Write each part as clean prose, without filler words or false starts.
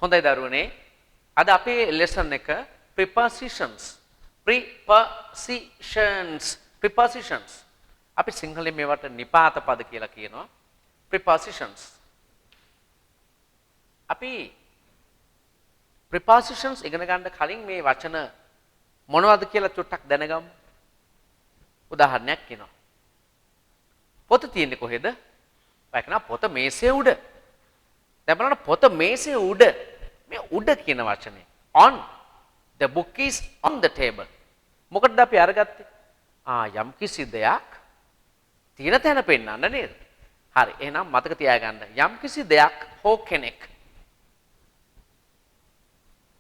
හොඳයි දරුවනේ. අද අපේ lesson එක prepositions. prepositions. අපි සිංහලෙන් මේවට නිපාත පද කියලා කියනවා. prepositions. අපි prepositions ඉගෙන ගන්න කලින් මේ වචන මොනවද කියලා චුට්ටක් දැනගමු. උදාහරණයක් කියනවා. පොත තියෙන්නේ කොහෙද? ඔයකන පොත මේසේ උඩ. දැන් බලන්න පොත මේසේ උඩ. මේ උඩ කියන වචනේ on. The book is on the table. මොකටද අපි අරගත්තේ? යම් කිසි දෙයක් තියෙන තැන පෙන්නන්න නේද? හරි. එහෙනම් මතක තියාගන්න. යම් කිසි දෙයක් හෝ කෙනෙක්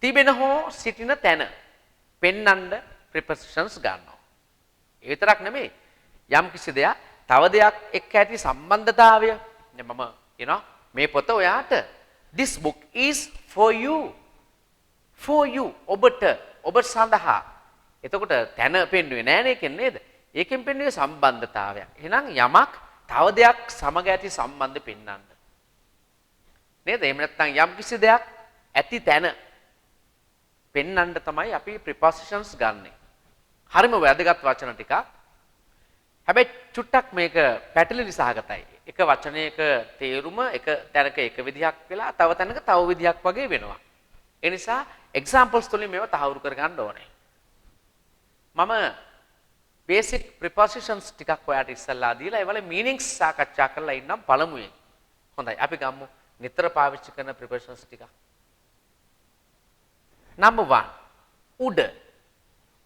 තිබෙන හෝ සිටින තැන පෙන්නන්න prepositions ගන්නවා. ඒ විතරක් නෙමෙයි. යම් කිසි දෙයක් තව දෙයක් එක්ක ඇති සම්බන්ධතාවය මම කියනවා මේ පොත ඔයාට. This book is for you. For you. ඔබට ඔබ සඳහා. එතකොට තැන පෙන්වුවේ නෑනේ ඒකෙන් නේද? ඒකෙන් පෙන්වුවේ සම්බන්ධතාවයක්. එහෙනම් යමක් තව දෙයක් සමග ඇති සම්බන්ධ පෙන්වන්න. නේද? එහෙම නැත්නම් යම් කිසි දෙයක් ඇති තැන පෙන්වන්න තමයි අපි prepositions ගන්නෙ. හරිම වැදගත් වචන ටිකක්. හැබැයි චුට්ටක් මේක පැටලිලි සහගතයි. එක වචනයක තේරුම එක තැනක එක විදිහක් වෙලා තව තැනක තව විදිහක් වගේ වෙනවා. ඒ නිසා examples තුලින් මේව තහවුරු කරගන්න ඕනේ. මම basic prepositions ටිකක් ඔයාලට ඉස්සල්ලා දීලා ඒවල meanings සාකච්ඡා කරලා ඉන්නම් පළමුවෙන්. හොඳයි අපි ගමු නිතර පාවිච්චි කරන prepositions ටික. Number 1 උඩ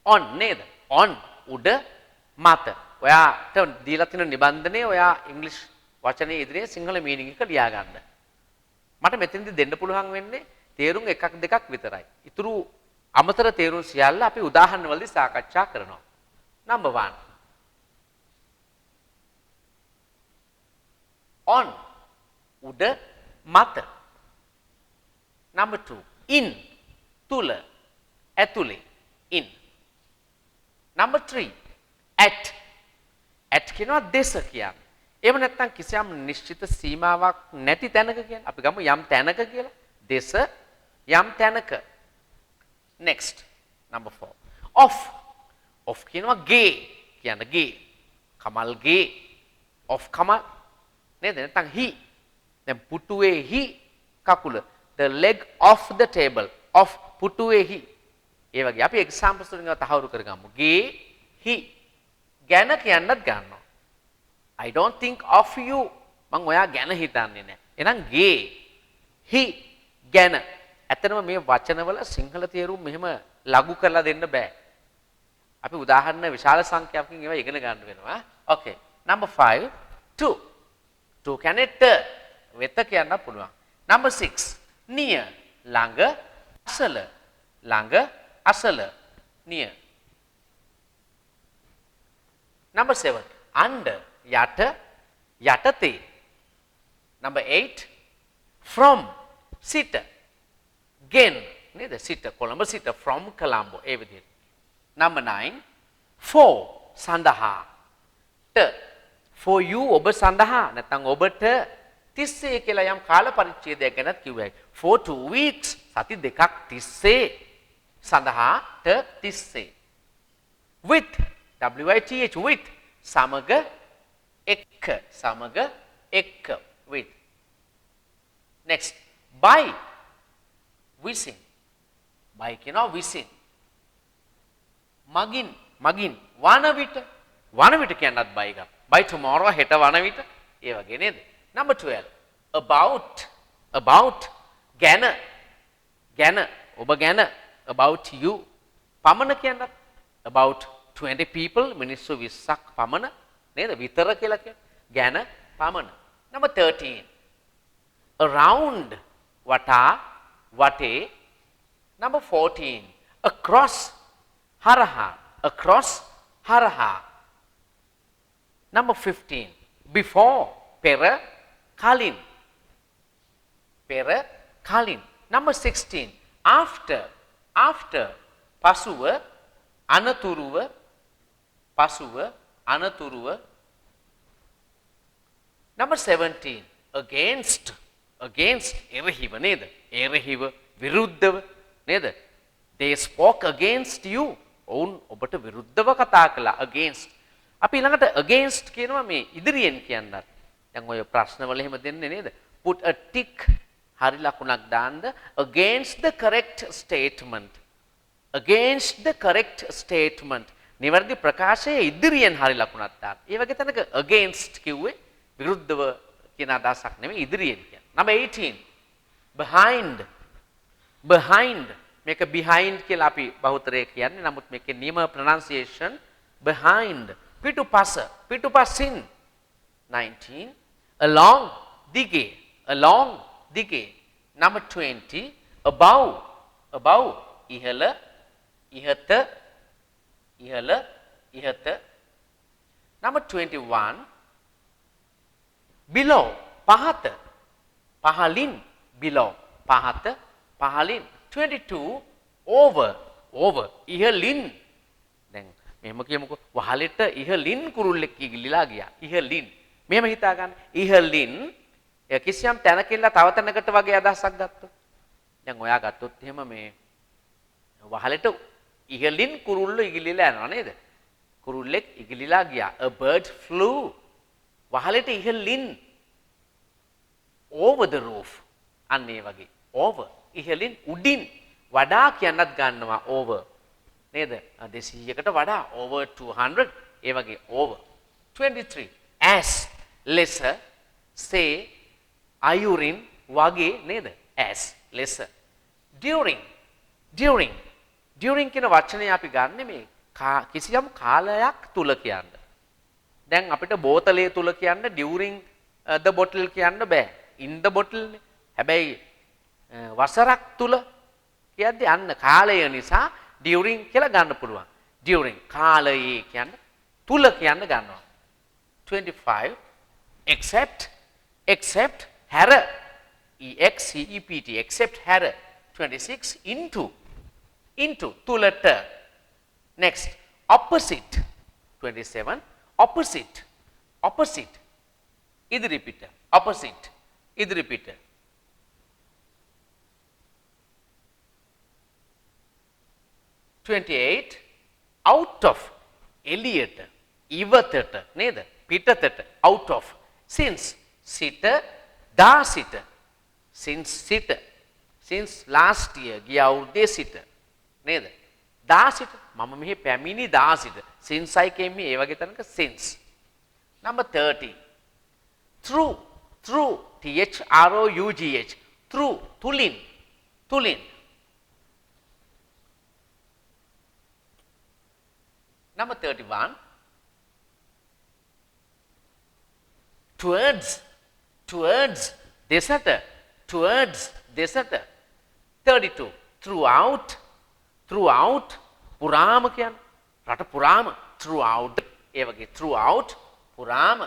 on නේද? on උඩ මත. ඔයාට දීලා තියෙන නිබන්ධනය ඔයා ඉංග්‍රීසි වචනේ ඉදිරියේ සිංහල මීනින් එක ලියා ගන්න. මට මෙතෙන්දි දෙන්න පුළුවන් වෙන්නේ තේරුම් එකක් දෙකක් විතරයි. ඊටු අමතර තේරුම් සියල්ල අපි උදාහරණ වලදී සාකච්ඡා කරනවා. Number 1 on උඩ මත. Number 2 in තුල ඇතුලේ in. Number 3 at කියනවා දේශ කියන්නේ. එහෙම නැත්නම් කිසියම් නිශ්චිත සීමාවක් නැති තැනක කියන්නේ. අපි ගමු යම් තැනක කියලා. දේශ යම් තැනක. Next number 4 off කියනවා ගේ කියන්නේ ගේ. කමල් ගේ off කමල් නේද? නැත්නම් he. දැන් පුටුවේ he කකුල. The leg of the table of පුටුවේ he. ඒ වගේ අපි examples වලින් තහවුරු කරගමු. ගේ he ගැන කියන්නත් ගන්නවා. I don't think of you. මං ඔයා ගැන හිතන්නේ නැහැ. එහෙනම් ගේ he ගැන. ඇත්තටම මේ වචනවල සිංහල තේරුම් මෙහෙම ලඝු කරලා දෙන්න බෑ. අපි උදාහරණ විශාල සංඛ්‍යාවකින් ඒවා ඉගෙන ගන්න වෙනවා. Okay. Number 5 to කියන්නේ වෙත කියන්න පුළුවන්. Number 6 near ළඟ අසල near. Number 7 under යටතේ. Number 8 from සිට gen නේද? සිට කොළඹ සිට from Colombo ඒ විදිහට. Number 9 for සඳහා for you ඔබ සඳහා නැත්නම් ඔබට 30 කියලා යම් කාල පරිච්ඡේදයක් ගැනත් කිව්වයි. for 2 weeks සති දෙකක් 30 සඳහා 30. with with සමග එක්ක with. Next by විසින් by කියනවා විසින්. මගින් වන විට කියන්නත් by එක. by tomorrow හෙට වන විට ඒ වගේ නේද? Number 12 about ගැන ඔබ ගැන about you පමණ කියන්නත් about 20 people මිනිස්සු 20ක් පමණ නේද? විතර කියලා කියන්නේ ගැන පමණ. Number 13 around වටේ. Number 14 across හරහා. Number 15 before කලින්. Number 16 after පසුව අනතුරුව. Number 17 against against එරෙහිව නේද? එරෙහිව විරුද්ධව නේද? they spoke against you. ඔවුන් ඔබට විරුද්ධව කතා කළා against. අපි ළඟට against කියනවා මේ ඉදිරියෙන් කියන්නත්. දැන් ඔය ප්‍රශ්නවල එහෙම දෙන්නේ නේද? put a tick හරි ලකුණක් දාන්න against the correct statement. against the correct statement. නිවැරදි ප්‍රකාශයේ ඉදිරියෙන් හරි ලකුණක් දාන්න. ඒ වගේ තැනක against කිව්වේ විරුද්ධව කියන අදහසක් නෙමෙයි ඉදිරියෙන් කියන්නේ. number 18 behind. behind මේක behind කියලා අපි බහුතරය කියන්නේ. නමුත් මේකේ නියම pronunciation behind. පිටුපසින් 19 along දිගේ along දිගේ number 20 above ඉහළ ඉහත number 21 below පහලින් below පහලින් 22 over ඉහළින් දැන් මෙහෙම කියමුකෝ වහලෙට ඉහළින් කුරුල්ලෙක් ඉගිලිලා ගියා ඉහළින් මෙහෙම හිතා ගන්න ඉහළින් කිසියම් තැනකින්ලා තව තැනකට වගේ අදහසක් ගත්තොත් දැන් ඔයා ගත්තොත් එහෙම මේ වහලෙට ඉහළින් කුරුල්ල ඉගිලිලා යනවා නේද කුරුල්ලෙක් ඉගිලිලා ගියා a bird flew වහලෙට ඉහළින් over the roof අන්න ඒ වගේ over ඉහළින් උඩින් වඩා කියන්නත් ගන්නවා over නේද 200කට වඩා over 200 ඒ වගේ over 23 as lesser say ayurin වගේ නේද as lesser during කියන වචනේ අපි ගන්න මේ කිසියම් කාලයක් තුල කියන්න දැන් අපිට බෝතලයේ තුල කියන්න during the bottle කියන්න බෑ in the bottle නේ හැබැයි වසරක් තුල කියද්දි අන්න කාලය නිසා during කියලා ගන්න පුළුවන් during කාලයේ කියන්න තුල කියන්න ගන්නවා 25 except හැර except හැර 26 into තුලට next opposite 27 opposite ඉදිරි පිට opposite ඉදිරි පිට 28 out of එළියට ඉවතට නේද පිටතට out of since සිට දා සිට since last year ගිය අවුරුද්දේ සිට නේද දා සිට මම මෙහි පැමිණි දා සිට since I came here ඒ වගේ තැනක since number 30 through through තුලින් number 31 towards දෙසට 32 throughout පුරාම කියන්නේ රට පුරාම throughout ඒ වගේ throughout පුරාම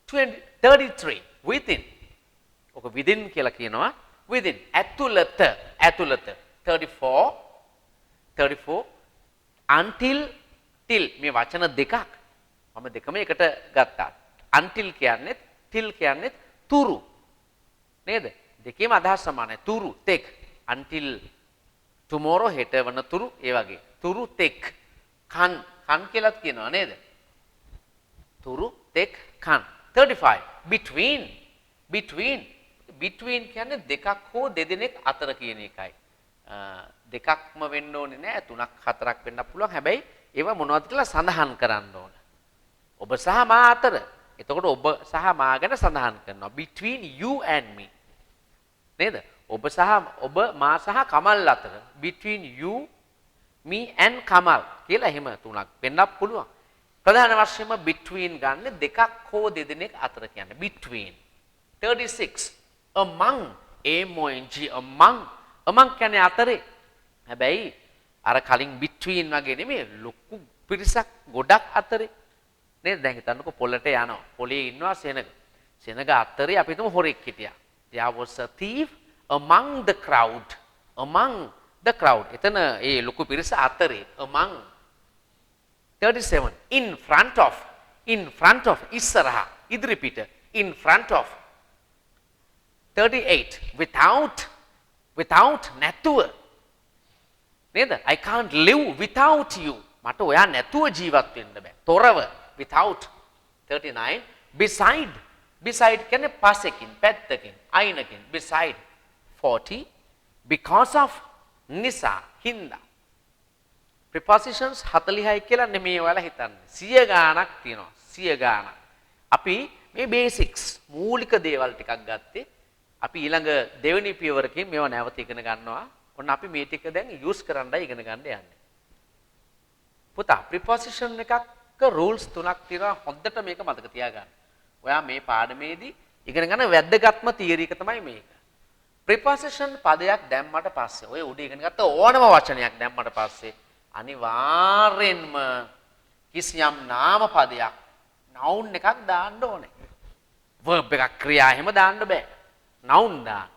33 within ඔක within කියලා කියනවා within ඇතුළත 34 until till මේ වචන දෙකක් මම දෙකම එකට ගත්තා until කියන්නේත් till කියන්නේත් තුරු නේද දෙකේම අදහස් සමානයි තුරු තෙක් until tomorrow හෙට වන තුරු ඒ වගේ තුරු තෙක් කන් කියලාත් කියනවා නේද තුරු තෙක් කන් 35 between කියන්නේ දෙකක් හෝ දෙදෙනෙක් අතර කියන එකයි දෙකක්ම වෙන්න ඕනේ නෑ තුනක් හතරක් වෙන්න පුළුවන් හැබැයි ඒවා මොනවද කියලා සඳහන් කරන්න ඕන ඔබ සහ මා අතර එතකොට ඔබ සහ මා ගැන සඳහන් කරනවා between you and me නේද ඔබ මා සහ කමල් අතර between you me and Kamal කියලා එහෙම තුනක් වෙන්න පුළුවන් ප්‍රධාන වශයෙන්ම between ගන්න දෙකක් හෝ දෙදෙනෙක් අතර කියන්නේ between 36 among among කියන්නේ අතරේ හැබැයි අර කලින් between වගේ නෙමෙයි ලොකු පිරිසක් ගොඩක් අතරේ නේද දැන් හිතන්නකෝ පොළට යනවා පොළේ ඉන්නවා සෙනග අතරේ අපි හිතමු හොරෙක් හිටියා there was a thief among the crowd එතන ඒ ලොකු පිරිස අතරේ among 37 in front of ඉස්සරහා ඉදිරි පිට in front of 38 without නැතුව නේද? I can't live without you. මට ඔයා නැතුව ජීවත් වෙන්න බෑ. තොරව without. 39 beside කියන්නේ පස්සකින් පැත්තකින් අයිනකින් beside. 40 because of නිසා හින්දා. prepositions 40යි කියලා නෙමෙයි ඔයාලා හිතන්නේ. 100 ගාණක් තියෙනවා. 100 ගාණක්. අපි මේ බේසික්ස් මූලික දේවල් ටිකක් ගත්තේ. අපි ඊළඟ දෙවෙනි පියවරකින් මේව නැවත ඉගෙන ගන්නවා. ඔන්න අපි මේ ටික දැන් යූස් කරන්නයි ඉගෙන ගන්න යන්නේ. පුතා preposition එකක rules තුනක් තියෙනවා. හොඳට මේක මතක තියාගන්න. ඔයා මේ පාඩමේදී ඉගෙන ගන්න වැදගත්ම තියරි එක තමයි මේක. preposition පදයක් දැම්මට පස්සේ ඔය උඩ ඉගෙන ගත්ත ඕනම වචනයක් දැම්මට පස්සේ අනිවාර්යෙන්ම කිසියම් නාම පදයක් noun එකක් දාන්න ඕනේ. verb එකක් ක්‍රියා එහෙම දාන්න බෑ. noun දාන්න.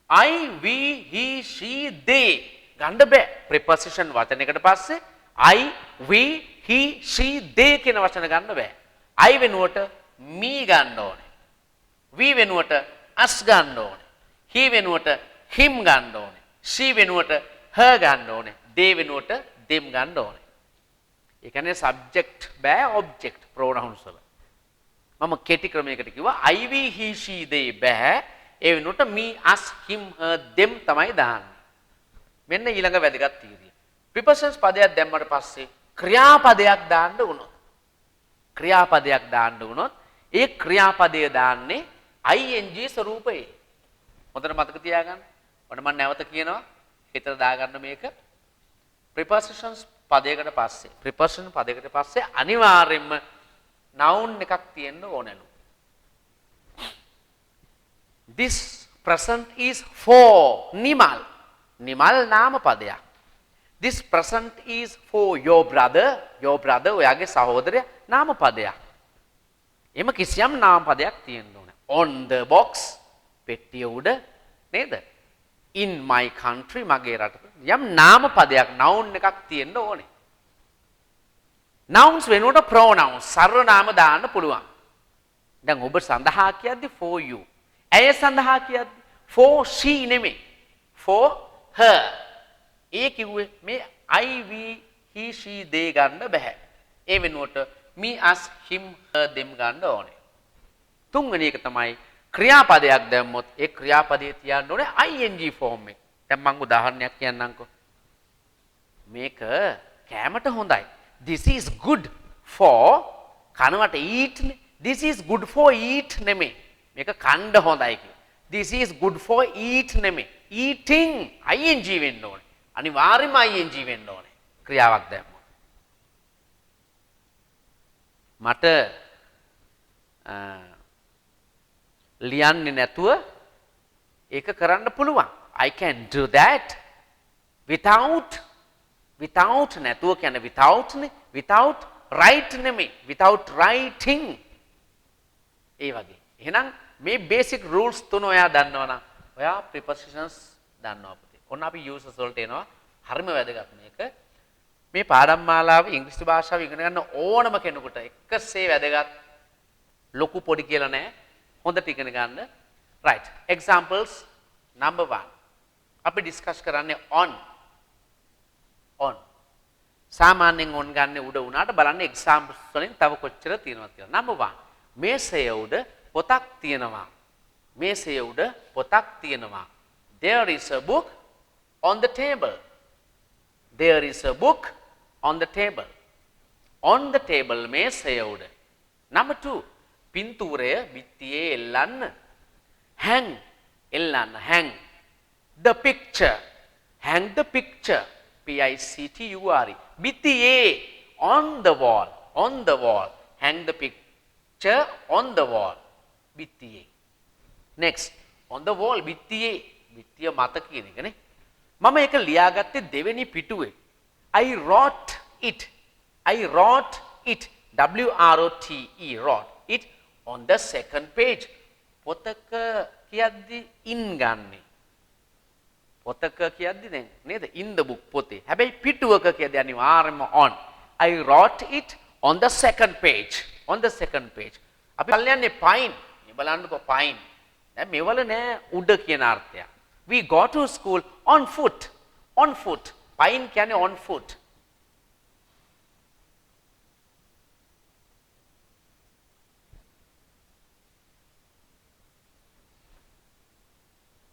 I, we, he, she, they ගන්න බෑ. preposition වචනයකට පස්සේ I, we, he, she, they කියන වචන ගන්න බෑ. I වෙනුවට me ගන්න ඕනේ. we වෙනුවට us ගන්න ඕනේ. he වෙනුවට him ගන්න ඕනේ. she වෙනුවට her ගන්න ඕනේ. they වෙනුවට them ගන්න ඕනේ. ඒ කියන්නේ subject බෑ object pronouns වල. මම කෙටි ක්‍රමයකට කිව්වා I, we, he, she, they බෑ. ඒ වෙනුවට me, us, him, her, them තමයි දාන්නේ. මෙන්න ඊළඟ වැදගත් තීරිය. prepositions පදයක් දැම්මට පස්සේ ක්‍රියාපදයක් දාන්න උනොත්. ක්‍රියාපදයක් දාන්න උනොත් ඒ ක්‍රියාපදය දාන්නේ ing ස්වරූපයේ. හොඳට මතක තියාගන්න. ඔන්න මම නැවත කියනවා. හිතට දාගන්න මේක. prepositions පදයකට පස්සේ preposition පදයකට පස්සේ අනිවාර්යයෙන්ම noun එකක් තියෙන්න ඕනලු. This present is for Nimal. Nimal නාම පදයක්. This present is for your brother. Your brother ඔයාගේ සහෝදරයා නාම පදයක්. එම කිසියම් නාම පදයක් තියෙන්න ඕනේ. On the box පෙට්ටිය උඩ නේද? In my country මගේ රට. යම් නාම පදයක් noun එකක් තියෙන්න ඕනේ. nouns වෙනුවට pronouns සර්වනාම දාන්න පුළුවන්. දැන් ඔබ සඳහා කියද්දි for you. ඇය සඳහා කියද්දි for she නෙමෙයි. for her. ඒ කිව්වේ මේ I, we, he, she, they ගන්න බෑ. ඒ වෙනුවට me, us, him, her, them ගන්න ඕනේ. තුන්වෙනි එක තමයි ක්‍රියාපදයක් දැම්මොත් ඒ ක්‍රියාපදයේ තියන්න ඕනේ ing form එක. දැන් මම උදාහරණයක් කියන්නම්කෝ. මේක කැමට හොඳයි. This is good for කනවට eat නේ. This is good for eat නෙමෙයි. මේක කන්න හොඳයි කියලා. This is good for eat නෙමෙයි. eating ing වෙන්න ඕනේ. අනිවාර්යයෙන්ම ing වෙන්න ඕනේ. ක්‍රියාවක් දැම්මොත්. මට ලියන්නේ නැතුව ඒක කරන්න පුළුවන්. I can do that without නැතුව කියන්නේ without නේ. without write නෙමෙයි. without writing. ඒ වගේ. එහෙනම් මේ basic rules තුන ඔයා දන්නවනම් ඔයා prepositions දන්නවා පුතේ. ඔන්න අපි uses වලට එනවා. හරිම වැදගත් මේක. මේ පාඩම් මාලාව ඉංග්‍රීසි භාෂාව ඉගෙන ගන්න ඕනම කෙනෙකුට එකසේ වැදගත් ලොකු පොඩි කියලා නෑ. හොඳට ඉගෙන ගන්න. right. examples number 1. අපි discuss කරන්නේ on. සාමාන්‍යයෙන් on ගන්න උඩ උනාට බලන්න examples වලින් තව කොච්චර තියෙනවද කියලා. number 1. මේසය උඩ පොතක් තියෙනවා. මේසය උඩ පොතක් තියෙනවා. There is a book on the table. There is a book on the table. On the table මේසය උඩ. number 2. පින්තූරය බිත්තියේ එල්ලන්න. hang එල්ලන්න hang the picture. hang the picture. picture. බිත්තියේ on the wall. on the wall. hang the picture on the wall. බිත්තියේ. next on the wall බිත්තියේ. බිත්තිය මත කියන එක නේ. මම ඒක ලියාගත්තේ දෙවෙනි පිටුවේ. I wrote it. wrote it. wrote it on the second page. පොතක කියද්දි in ගන්නෙ. පොතක කියද්දි දැන් නේද? in the book පොතේ. හැබැයි පිටුවක කියද්දි අනිවාර්යයෙන්ම on. I wrote it on the second page. on the second page. අපි කල්යන්නේ pine. මේ බලන්නකෝ pine. දැන් මේවල නෑ උඩ කියන අර්ථය. We go to school on foot. On foot. පයින් කියන්නේ on foot.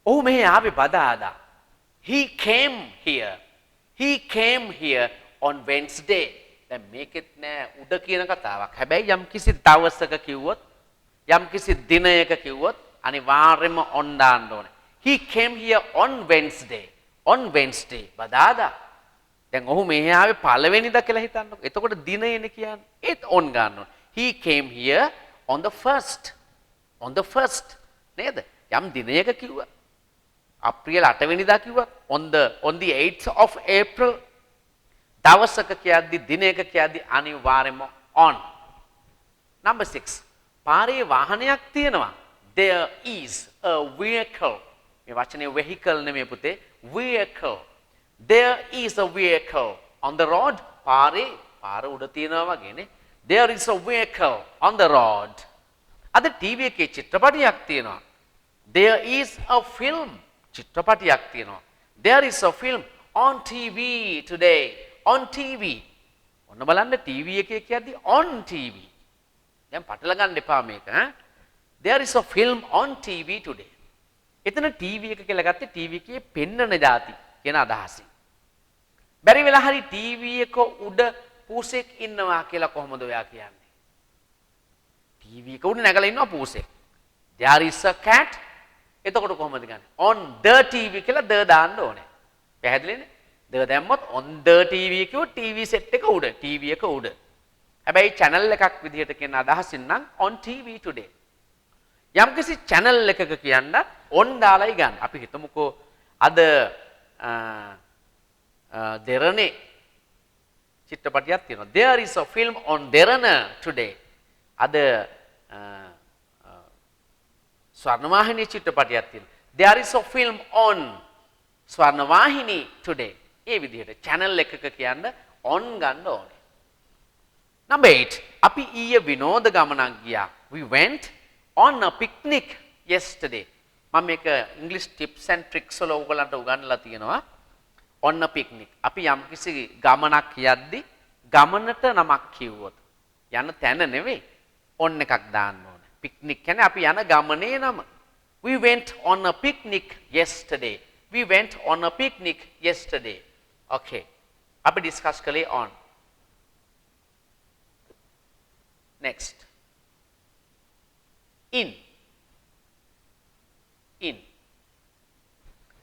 ඔහු මෙහි ආවේ බදාදා. He came here. He came here on Wednesday. දැන් මේකෙත් නෑ උඩ කියන කතාවක්. හැබැයි යම් කිසි දවසක කිව්වොත් යම් කිසි දිනයක කිව්වොත් අනිවාර්යයෙන්ම on දාන්න ඕනේ. He came here on Wednesday. On Wednesday. බදාදා. දැන් ඔහු මෙහි ආවේ පළවෙනිදා කියලා හිතන්නකො. එතකොට දිනයනේ කියන්නේ. ඒත් on ගන්න ඕනේ. He came here on the first. On the first. නේද? යම් දිනයක කිව්වා. අප්‍රේල් 8 වෙනිදා කිව්වා on the 8th of April. දවසක කියද්දි දිනයක කියද්දි අනිවාර්යයෙන්ම on. Number 6. පාරේ වාහනයක් තියෙනවා. There is a vehicle. මේ වචනේ vehicle නෙමෙයි පුතේ. Vehicle. There is a vehicle on the road. පාර උඩ තියෙනවා වගේනේ. There is a vehicle on the road. අද ටීවී එකේ චිත්‍රපටයක් තියෙනවා. There is a film. චිත්‍රපටයක් තියෙනවා. There is a film on TV today. On TV. ඔන්න බලන්න ටීවී එකේ කියද්දි on TV. දැන් පටල ගන්න එපා මේක ඈ. There is a film on TV today. එතන ටීවී එක කියලා ගත්තේ ටීවී එකේ පෙන්නන જાති කියන අදහසින්. බැරි වෙලා හරි ටීවී එක උඩ පූසෙක් ඉන්නවා කියලා කොහොමද ඔයා කියන්නේ? ටීවී එක උඩ නැගලා ඉන්නවා පූසෙක්. There is a cat. එතකොට කොහොමද ගන්නේ? On the TV කියලා the දාන්න ඕනේ. පැහැදිලිනේ? the දැම්මොත් on the TV කිව්වොත් TV set එක උඩ, TV එක උඩ. හැබැයි channel එකක් විදිහට කියන අදහසින් නම් on TV today. යම්කිසි channel එකක කියන්න on දාලායි ගන්න. අපි හිතමුකෝ අද දෙරණේ චිත්‍රපටයක් තියෙනවා. There is a film on Derana today. අද ස්වර්ණවාහිනී චිත්‍රපටයක් තියෙනවා. There is a film on Swarnavahini today. ඒ විදිහට channel එකක කියන්න on ගන්න ඕනේ. Number 8. අපි ඊයේ විනෝද ගමනක් ගියා. We went on a picnic yesterday. මම මේක English tips and tricks වල ඔයගලන්ට උගන්වලා තියෙනවා. On a picnic. අපි යම්කිසි ගමනක් යද්දි ගමනට නමක් කිව්වොත් යන තැන නෙවෙයි on එකක් දාන්න ඕනේ. picnic කියන්නේ අපි යන ගමනේ නම. We went on a picnic yesterday. We went on a picnic yesterday. Okay. අපි discuss කළේ on. Next. In. In.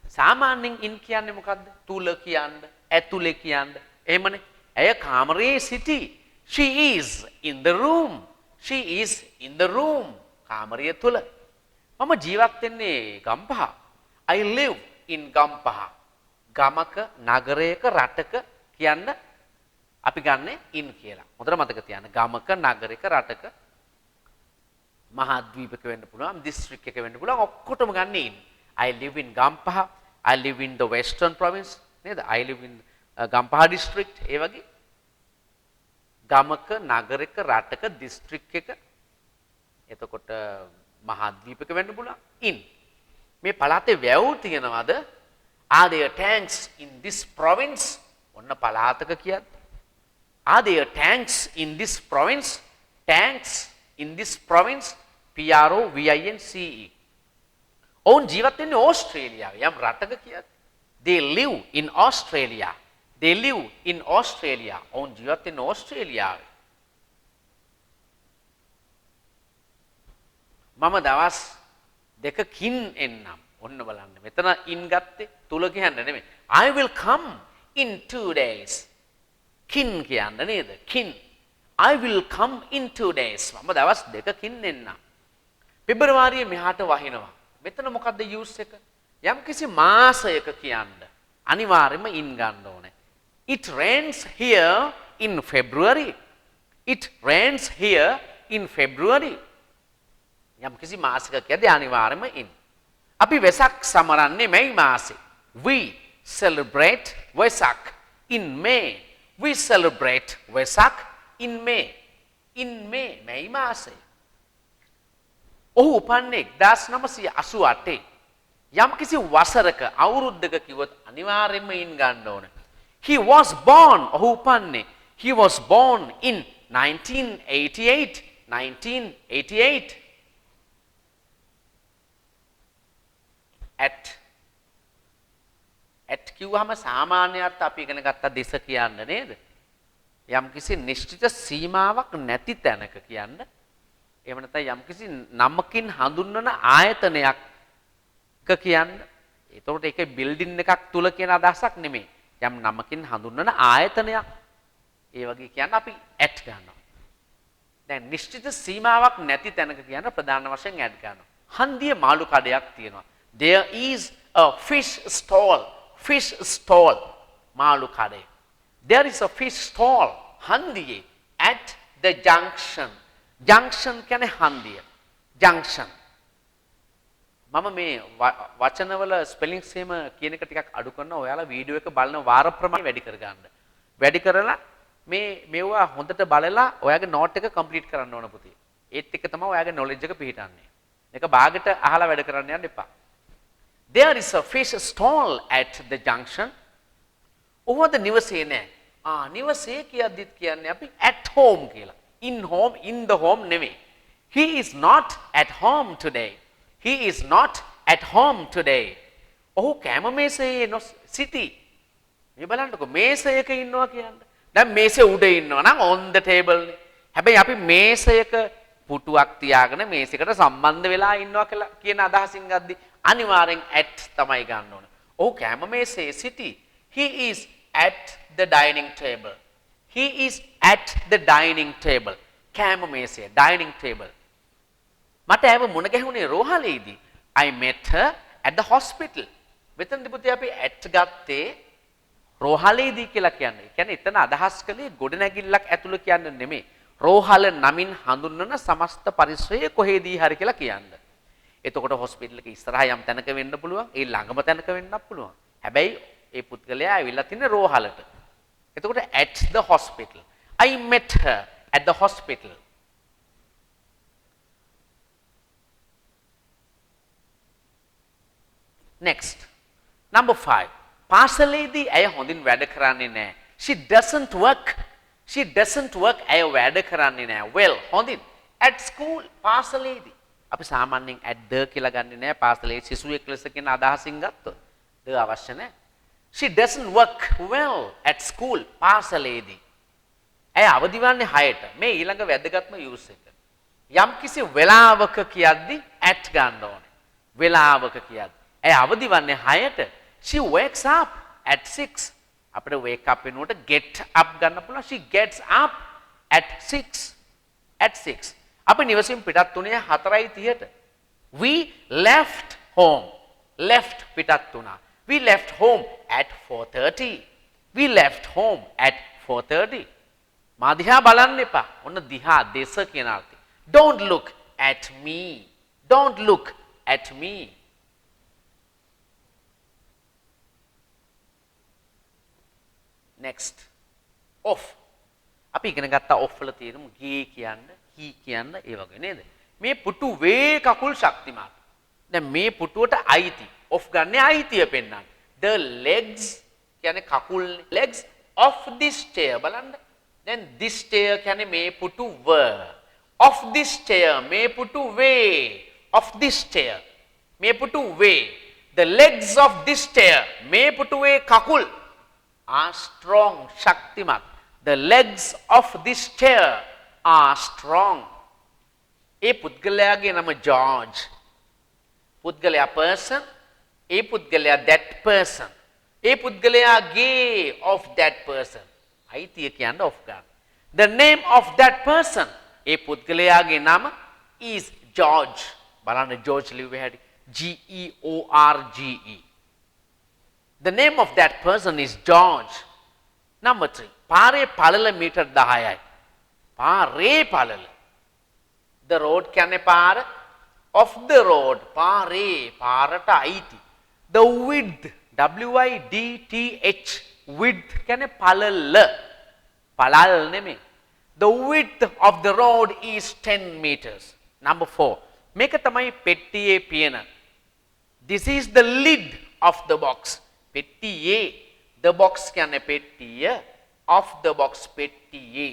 සාමාන්‍යයෙන් in කියන්නේ මොකද්ද? තුල කියන්න, ඇතුලේ කියන්න. එහෙමනේ. ඇය කාමරයේ සිටි. She is in the room. She is in the room. කාමරය තුල. මම ජීවත් වෙන්නේ Gampaha. I live in Gampaha. ගමක, නගරයක, රටක කියන්න අපි ගන්නෙ in කියලා. හොඳට මතක තියාගන්න. ගමක, නගරයක, රටක මහද්වීපක වෙන්න පුළුවන්, දිස්ත්‍රික් එක වෙන්න පුළුවන්, ඔක්කොටම ගන්න in. I live in Gampaha. I live in the western province. නේද? I live in Gampaha district. ඒ වගේ ගමක, නගරයක, රටක, දිස්ත්‍රික් එක එතකොට මහද්වීපක වෙන්න පුළුවන් in. මේ පළාතේ වැව් තියනවාද? Are there tanks in this province? ඔන්න පළාතක කියද්දි. Are there tanks in this province? Tanks in this province. PROVINCE. ඔවුන් ජීවත් වෙන්නේ ඕස්ට්‍රේලියාවේ. යම් රටක කියද්දි. They live in Australia. They live in Australia. ඔවුන් ජීවත් වෙන්නේ ඕස්ට්‍රේලියාවේ. මම දවස් දෙකකින් එන්නම්. ඔන්න බලන්න. මෙතන in ගත්තේ තුල කියන්න නෙමෙයි. I will come in 2 days. kin කියන්න නේද? kin. I will come in 2 days. මම දවස් දෙකකින් එන්නම්. පෙබරවාරියේ මෙහාට වහිනවා. මෙතන මොකද්ද use එක? යම්කිසි මාසයක කියන්න අනිවාර්යයෙන්ම in ගන්න ඕනේ. It rains here in February. It rains here in February. යම්කිසි මාසයක කියද්දී අනිවාර්යයෙන්ම in. අපි වෙසක් සමරන්නේ මේ මාසේ. We celebrate Vesak in May. We celebrate Vesak in May. In May මේ මාසේ. ඔහු උපන්නේ 1988. යම් කිසි වසරක අවුරුද්දක කිව්වොත් අනිවාර්යයෙන්ම ඉන් ගන්න ඕන. He was born. ඔහු උපන්නේ. He was born in 1988. 1988. at කිව්වහම සාමාන්‍ය අර්ථ අපි ඉගෙන ගත්ත දෙස කියන්න නේද? යම් කිසි නිශ්චිත සීමාවක් නැති තැනක කියන්න. එහෙම නැත්නම් යම් කිසි නමකින් හඳුන්වන ආයතනයක් කියන්න. ඒතකොට ඒක බිල්ඩින් එකක් තුල කියන අදහසක් නෙමෙයි. යම් නමකින් හඳුන්වන ආයතනයක්. ඒ වගේ කියන්න අපි at ගන්නවා. දැන් නිශ්චිත සීමාවක් නැති තැනක කියන්න ප්‍රධාන වශයෙන් at ගන්නවා. හන්දියේ මාළු කඩයක් තියෙනවා. There is a fish stall. Fish stall. මාළු කඩේ. There is a fish stall. හන්දියේ at the junction. Junction කියන්නේ හන්දිය. Junction. මම මේ වචනවල ස්පෙලිංග්ස් එහෙම කියන එක ටිකක් අඩු කරනවා. ඔයාලා වීඩියෝ එක බලන වාර ප්‍රමාණය වැඩි කරගන්න. වැඩි කරලා මේවා හොඳට බලලා ඔයාගේ නෝට් එක කම්ප්ලීට් කරන්න ඕන පුතේ. ඒත් එක තමයි ඔයාගේ knowledge එක පිහිටන්නේ. මේක බාගෙට අහලා වැඩ කරන්න යන්න එපා. There is a fish stall at the junction. ඔහොද නිවසේ නෑ. නිවසේ කියද්දිත් කියන්නේ අපි at home කියලා. In the home නෙමෙයි. He is not at home today. He is not at home today. ඔහු කැම මේසයේ සිටි. මේ බලන්නකෝ මේසයක ඉන්නවා කියන්නේ. දැන් මේසේ උඩ ඉන්නවා නම් on the table නේ. හැබැයි අපි මේසයක පුටුවක් තියාගෙන මේසයකට සම්බන්ධ වෙලා ඉන්නවා කියලා කියන අදහසින් ගද්දි අනිවාර්යෙන් at තමයි ගන්න ඕන. ඔහු කැම මේසයේ සිටි. He is at the dining table. He is at the dining table. කැම මේසය dining table. මට ඇව මුණ ගැහුනේ රෝහලේදී. I met her at the hospital. මෙතනදී පුතේ අපි at ගත්තේ රෝහලේදී කියලා කියන්නේ. ඒ කියන්නේ එතන අදහස් කළේ ගොඩනැගිල්ලක් ඇතුළ කියන්නේ නෙමෙයි. රෝහල නමින් හඳුන්වන සමස්ත පරිසරයේ කොහෙදී හරි කියලා කියන්න. එතකොට හොස්පිටල් එක ඉස්සරහා යම් තැනක වෙන්න පුළුවන්. ඒ ළඟම තැනක වෙන්නත් පුළුවන්. හැබැයි ඒ පුද්ගලයා ඇවිල්ලා තින්නේ රෝහලට. එතකොට at the hospital. I met her at the hospital. Next. Number 5. පාසලේදී ඇය හොඳින් වැඩ කරන්නේ නැහැ. She doesn't work. She doesn't work. ඇය වැඩ කරන්නේ නැහැ. Well, හොඳින්. At school පාසලේදී. අපි සාමාන්‍යයෙන් at the කියලා ගන්නෙ නැහැ. පාසලේ සිසුවෙක් ලෙස කියන අදහසින් ගත්තොත්. the අවශ්‍ය නැහැ. She doesn't work well at school පාසලේදී. ඇය අවදි වන්නේ 6ට. මේ ඊළඟ වැදගත්ම use එක. යම් කිසි වෙලාවක කියද්දි at ගන්න ඕනේ. වෙලාවක කියද්දි. ඇය අවදි වන්නේ 6ට. She wakes up at 6. අපිට wake up වෙනුවට get up ගන්න පුළුවන්. She gets up at 6. At 6. අපි නිවසින් පිටත් වුණේ 4:30ට. We left home. Left පිටත් වුණා. We left home at 4:30. We left home at 4:30. මා දිහා බලන්න එපා. ඔන්න දිහා දෙස කියන අර්ථය. Don't look at me. Don't look at me. Next. Off. අපි ඉගෙන ගත්ත off වල තේරුම ගේ කියන්න, he කියන්න ඒ වගේ නේද? මේ පුටු වේ කකුල් ශක්තිමත්. දැන් මේ පුටුවට අයිති. off ගන්නේ අයිතිය පෙන්නන්න. The legs කියන්නේ කකුල් legs of this chair බලන්න. දැන් this chair කියන්නේ මේ පුටු of this chair මේ පුටු වේ of this chair මේ පුටු වේ. The legs of this chair මේ පුටුවේ කකුල් are strong ශක්තිමත්. The legs of this chair are strong. ඒ පුද්ගලයාගේ නම George. පුද්ගලයා person. ඒ පුද්ගලයා that person. ඒ පුද්ගලයාගේ of that person. අයිතිය කියන්නේ of ගන්න. The name of that person. ඒ පුද්ගලයාගේ නම is George. බලන්න George ලිව්වේ හැටි. George. The name of that person is George. Number 3. පාරේ පළල මීටර් 10යි. පාරේ පළල. The road කියන්නේ පාර. Of the road. පාරේ පාරට අයිති. The width. width. Width කියන්නේ පළල. පළල් නෙමෙයි. The width of the road is 10 meters. Number 4. මේක තමයි පෙට්ටියේ පියන. This is the lid of the box. පෙට්ටියේ the box කියන්නේ පෙට්ටිය of the box පෙට්ටියේ.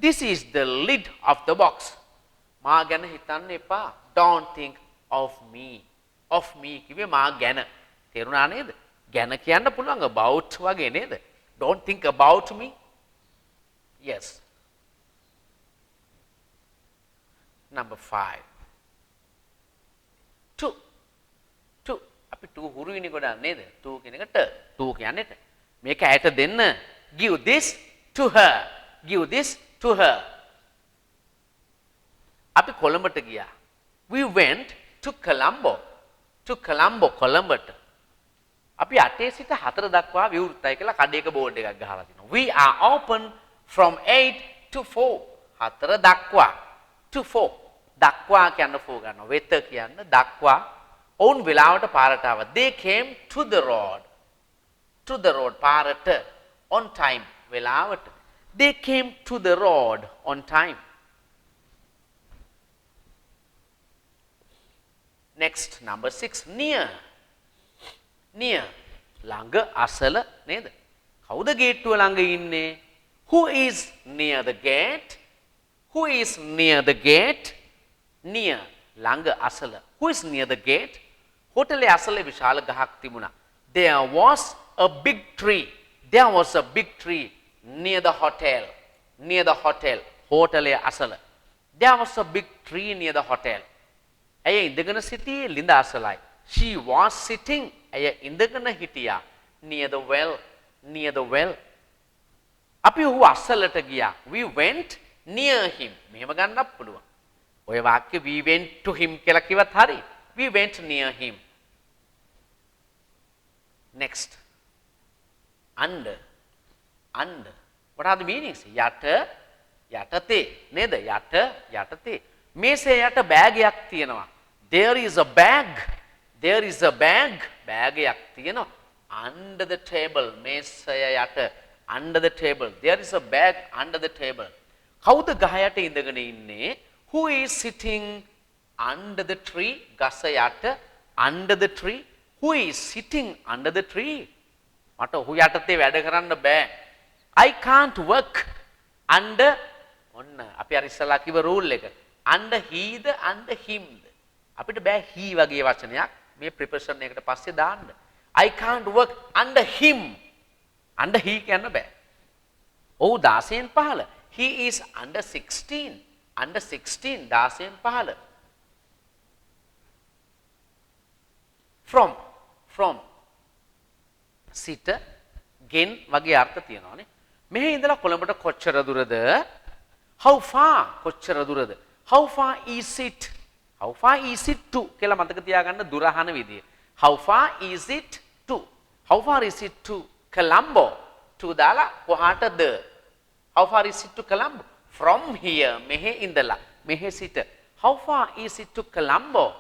This is the lid of the box. මා ගැන හිතන්න එපා. Don't think of me. Of me කිව්වේ මා ගැන. තේරුණා නේද? ගැන කියන්න පුළුවන් about වගේ නේද? Don't think about me. Yes. Number 5. To. To. අපි to හුරු වෙන්නේ ගොඩක් නේද? to කියන එකට to කියන්නේ මේක ඇයට දෙන්න. Give this to her. Give this to her. අපි කොළඹට ගියා. We went to Colombo. To Colombo, කොළඹට. අපි 8 සිට 4 දක්වා විවෘතයි කියලා කඩේක බෝඩ් එකක් ගහලා තිනවා. We are open from 8 to 4. 4 දක්වා to 4. දක්වා කියන්න 4 ගන්නවා. වෙත කියන්න දක්වා. ඔවුන් වෙලාවට පාරට ආවා. They came to the road. To the road පාරට on time වෙලාවට. They came to the road on time. Next, number 6, near. Near. ළඟ අසල නේද? කවුද ගේට්ටුව ළඟ ඉන්නේ? Who is near the gate? Who is near the gate? Near. ළඟ අසල. Who is near the gate? හෝටලේ අසලේ විශාල ගහක් තිබුණා. There was a big tree. There was a big tree near the hotel. Near the hotel. හෝටලේ අසල. There was a big tree near the hotel. ඇය ඉඳගෙන සිටියේ ළිඳ අසලයි. She was sitting. ඇය ඉඳගෙන හිටියා. Near the well. Near the well. අපි ඔහු අසලට ගියා. We went near him. මෙහෙම ගන්නත් පුළුවන්. ඔය වාක්‍ය we went to him කියලා කිව්වත් හරි. We went near him. Next. Under. Under. What are the meanings? යට යටතේ නේද? යට යටතේ. මේසේ යට බෑගයක් තියෙනවා. There is a bag. There is a bag. බෑගයක් තියෙනවා. Under the table. මේසය යට. Under the table. There is a bag under the table. කවුද ගහ යට ඉඳගෙන ඉන්නේ? Who is sitting under the tree? ගස යට. Under the tree. Who is sitting under the tree? මට ඔහු යටතේ වැඩ කරන්න බෑ. I can't work under ඔන්න අපි අර ඉස්සලා කිව්ව රූල් එක. Under heද under himද? අපිට බෑ he වගේ වචනයක් මේ preposition එකට පස්සේ දාන්න. I can't work under him. Under he කියන්න බෑ. ඔහු 16න් පහළ. He is under 16. Under 16 16න් පහළ. From සිට ගෙන් වගේ අර්ථ තියෙනවානේ. මෙහි ඉඳලා කොළඹට කොච්චර දුරද? How far කොච්චර දුරද? How far is it? How far is it to කියලා මතක තියාගන්න දුර අහන විදිය. How far is it to? How far is it to Colombo? To දාලා කොහාටද? How far is it to Colombo? From here මෙහි ඉඳලා මෙහි සිට. How far is it to Colombo?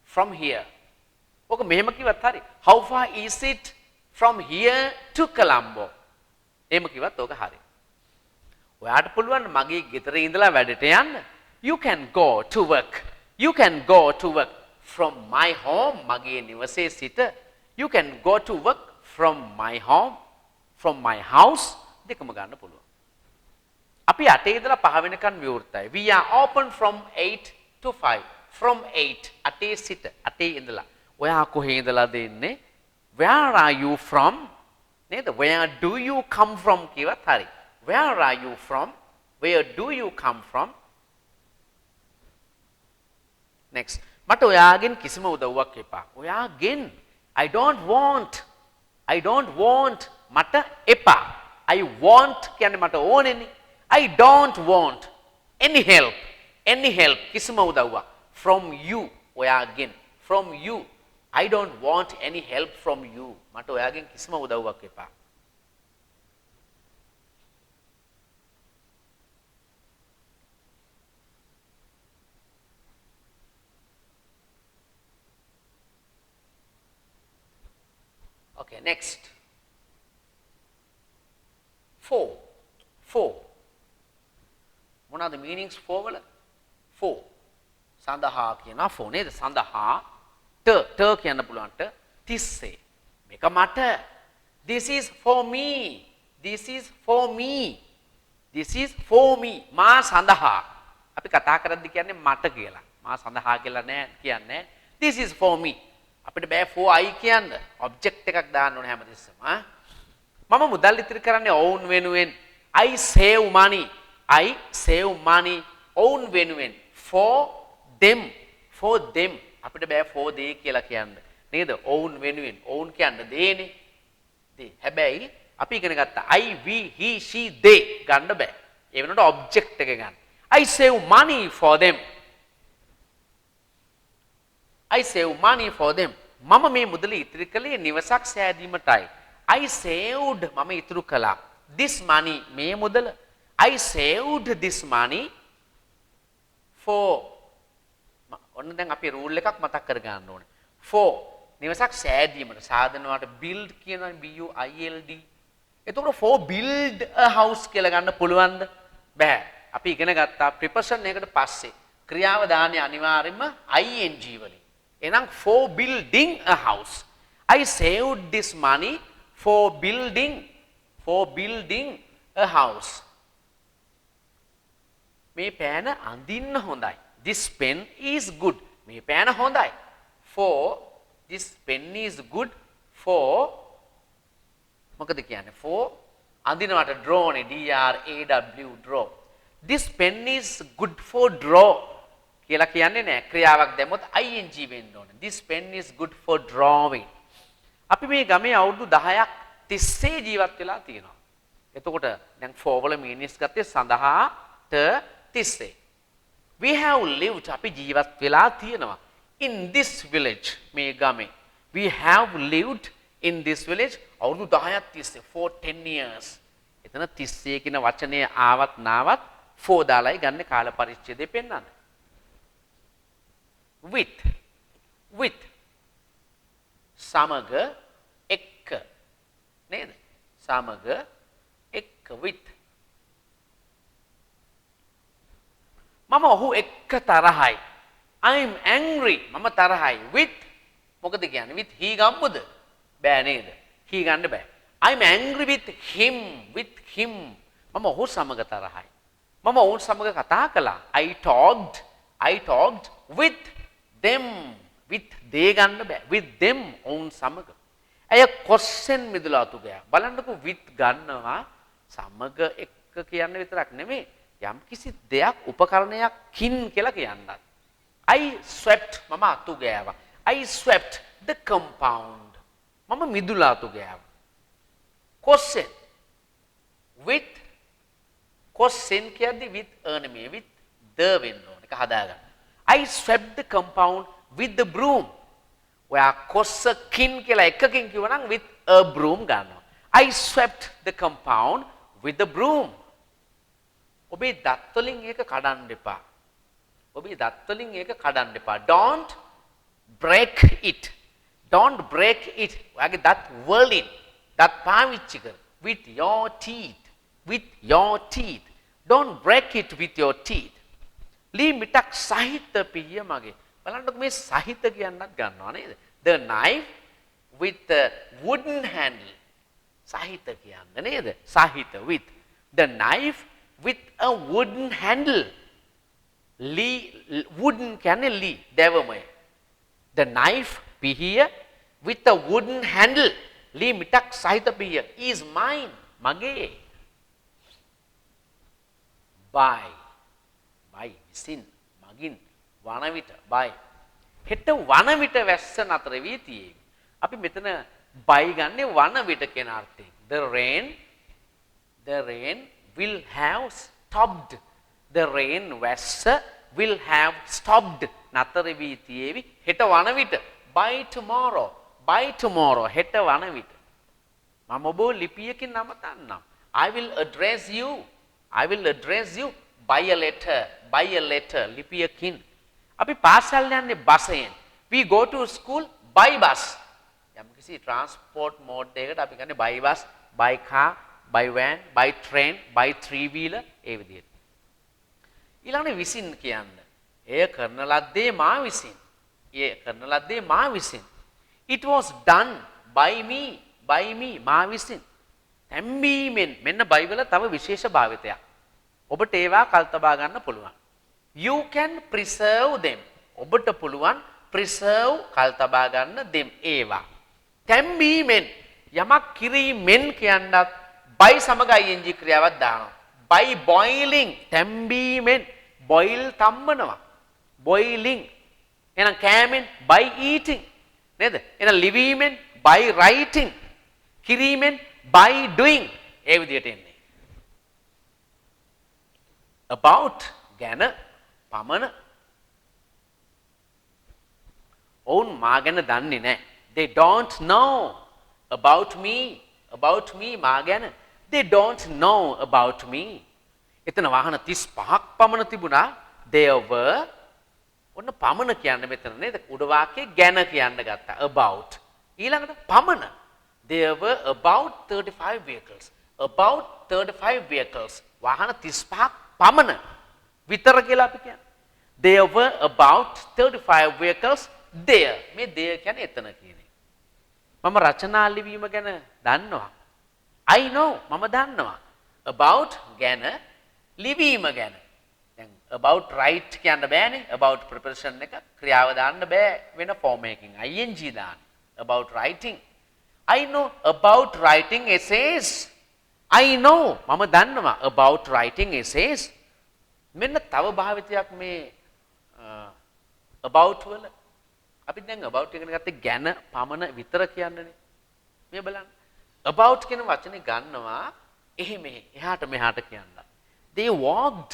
From here. ඔක මෙහෙම කිව්වත් හරි. How far is it from here to Colombo? එහෙම කිව්වත් ඔක හරි. ඔයාට පුළුවන් මගේ ගෙදර ඉඳලා වැඩට යන්න. You can go to work. You can go to work from my home. මගේ නිවසේ සිට. You can go to work from my home. From my house. දෙකම ගන්න පුළුවන්. අපි 8 ඉඳලා 5 වෙනකන් විවෘතයි. We are open from 8 to 5. From 8 8 සිට 8 ඉඳලා. ඔයා කොහේ ඉඳලාද එන්නේ? Where are you from? නේද? Where do you come from කිව්වත් හරි. Where are you from? Where do you come from? Next. මට ඔයාගෙන් කිසිම උදව්වක් එපා. ඔයාගෙන් I don't want. I don't want. මට එපා. I want කියන්නේ මට ඕනෙනේ. I don't want any help. Any help. කිසිම උදව්වක්. From you. ඔයාගෙන්. From you. I don't want any help from you. මට ඔයාගෙන් කිසිම උදව්වක් එපා. Okay, next. 4. 4. What are the meanings 4 වල? 4. සඳහා කියනවා for නේද? සඳහා ට කියන්න පුළුවන් ට තිස්සේ. මේක මට. This is for me. This is for me. This is for me. මා සඳහා. අපි කතා කරද්දි කියන්නේ මට කියලා. මා සඳහා කියලා නෑ කියන්නේ. This is for me. අපිට බෑ for I කියන්න. ඔබ්ජෙක්ට් එකක් දාන්න ඕනේ හැමතිස්සෙම. මම මුදල් ඉතිරි කරන්නේ ඔවුන් වෙනුවෙන්. I save money. I save money ඔවුන් වෙනුවෙන්. For them. For them. අපිට බෑ for they කියලා කියන්න. නේද? ඔවුන් වෙනුවෙන්. ඔවුන් කියන්න දේනේ. දේ. හැබැයි අපි ඉගෙන ගත්තා I, we, he, she, they ගන්න බෑ. ඒ වෙනකොට ඔබ්ජෙක්ට් එක ගන්න. I save money for them. I save money for them. මම මේ මුදල ඉතිරි කළේ නිවසක් සෑදීමටයි. I saved මම ඉතුරු කළා. This money මේ මුදල. I saved this money for ඔන්න දැන් අපි රූල් එකක් මතක් කර ගන්න ඕනේ. For නිවසක් සෑදීමට සාධන වලට build කියනවනේ B U I L D. එතකොට for build a house කියලා ගන්න පුළුවන්ද? බෑ. අපි ඉගෙන ගත්තා preposition එකකට පස්සේ ක්‍රියාව දාන්නේ අනිවාර්යයෙන්ම ing වලින්. එහෙනම් for building a house. I saved this money for building a house. මේ පෑන අඳින්න හොඳයි. This pen is good. මේ පෑන හොඳයි. For this pen is good for මොකද කියන්නේ? for අඳිනවට draw නේ D R A W draw. This pen is good for draw කියලා කියන්නේ නෑ. ක්‍රියාවක් දැම්මොත් ing වෙන්න ඕනේ. This pen is good for drawing. අපි මේ ගමේ අවුරුදු 10ක් තිස්සේ ජීවත් වෙලා තියෙනවා. එතකොට දැන් for වල meanings ගත්තේ සඳහාට තිස්සේ. We have lived අපි ජීවත් වෙලා තියෙනවා. In this village මේ ගමේ. We have lived in this village අවුරුදු 10ක් තිස්සේ for 10 years. එතන තිස්සේ කියන වචනේ ආවත් නාවත් for දාලයි ගන්න කාල පරිච්ඡේදය පෙන්වන්න. with සමග එක්ක නේද? සමග එක්ක with මම ඔහු එක්ක තරහයි. I'm angry මම තරහයි. with මොකද කියන්නේ? with he ගම්මුද? බෑ නේද? he ගන්න බෑ. I'm angry with him මම ඔහු සමග තරහයි. මම ඔවුන් සමග කතා කළා. I talked with them with they ගන්න බෑ. with them ඔවුන් සමග. ඇය කොස්සෙන් මිදලා තු ගෑ. බලන්නකෝ with ගන්නවා සමග එක්ක කියන්න විතරක් නෙමෙයි. යම් කිසි දෙයක් උපකරණයක් කින් කියලා කියන්නත්. I swept මම අතු ගෑවා. I swept the compound මම මිදුලා අතු ගෑවා. කොස්සෙන් with කොස්සෙන් කියද්දි with නෙමෙයි with the වෙන්න ඕන. ඒක හදාගන්න. I swept the compound with the broom. ඔයා කොස්ස කින් කියලා එකකින් කිව්වනම් with a broom ගන්නවා. I swept the compound with the broom. ඔබේ දත් වලින් ඒක කඩන්න එපා. ඔබේ දත් වලින් ඒක කඩන්න එපා. Don't break it. Don't break it. ඔයාගේ දත් වලින් දත් පාවිච්චි කර with your teeth. with your teeth. Don't break it with your teeth. ලී මිටක් සහිත පිහිය මගේ. බලන්නකො මේ සහිත කියන්නත් ගන්නවා නේද? The knife with the wooden handle. සහිත කියන්නේ නේද? සහිත with. The knife with a wooden handle. ලී wooden කියන්නේ ලී දෙවමයි. The knife පිහිය with a wooden handle. ලී මිටක් සහිත පිහිය is mine. මගේ. By විසින් මගින් වන විට by හෙට වන විට වැස්ස නතර වී තියේ. අපි මෙතන by ගන්නේ වන විට කියන අර්ථයෙන්. The rain will have stopped. The rain වැස්ස will have stopped. නතර වී තියේවි හෙට වන විට. By tomorrow හෙට වන විට. මම ඔබ ලිපියකින් නමතන්නම්. I will address you by a letter ලිපියකින්. අපි පාසල් යන්නේ බසයෙන්. We go to school by bus. යම්කිසි transport mode එකකට අපි ගන්නේ by bus, by car, by van, by train, by three wheeler ඒ විදිහට. ඊළඟට විසින් කියන්න. එය කරන ලද්දේ මා විසින්. එය කරන ලද්දේ මා විසින්. It was done by me මා විසින්. තැම්බීමෙන් මෙන්න බයිබල තව විශේෂ භාවිතයක්. ඔබට ඒවා කල්තබා ගන්න පුළුවන්. You can preserve them. ඔබට පුළුවන් preserve කල්තබා ගන්න them ඒවා. තැම්බීමෙන් යමක් කිරීමෙන් කියන්නත් by සමග ing ක්‍රියාවක් දානවා. by boiling තැම්බීමෙන් boil තම්බනවා. boiling එහෙනම් කෑමෙන් by eating නේද? එහෙනම් ලිවීමෙන් by writing කිරීමෙන් by doing ඒ විදිහට එන්නේ. about ගැන පමණ ඔවුන් මා ගැන දන්නේ නැහැ. they don't know about me මා ගැන. they don't know about me. එතන වාහන 35ක් පමණ තිබුණා. there were ඔන්න පමණ කියන්න මෙතන නේද? උඩ වාක්‍යයේ ගැන කියන්න ගත්තා. about ඊළඟට පමණ. there were about 35 vehicles. about 35 vehicles. වාහන 35ක් පමණ විතර කියලා අපි කියන්නේ. there were about 35 vehicles there. මේ there කියන්නේ එතන කියන්නේ. මම රචනා ලිවීම ගැන දන්නවා. I know මම දන්නවා. about ගැන ලිවීම ගැන. දැන් about write කියන්න බෑනේ. about preparation එක ක්‍රියාව දාන්න බෑ වෙන form එකකින්. ing දාන්න. about writing. I know about writing essays. I know මම දන්නවා about writing essays. මෙන්න තව භාවිතයක් මේ about වල අපි දැන් about එකන ගත්තේ ගැන පමණ විතර කියන්නනේ. මේ බලන්න. about කියන වචනේ ගන්නවා එහෙම එහාට මෙහාට කියන්න. They walked.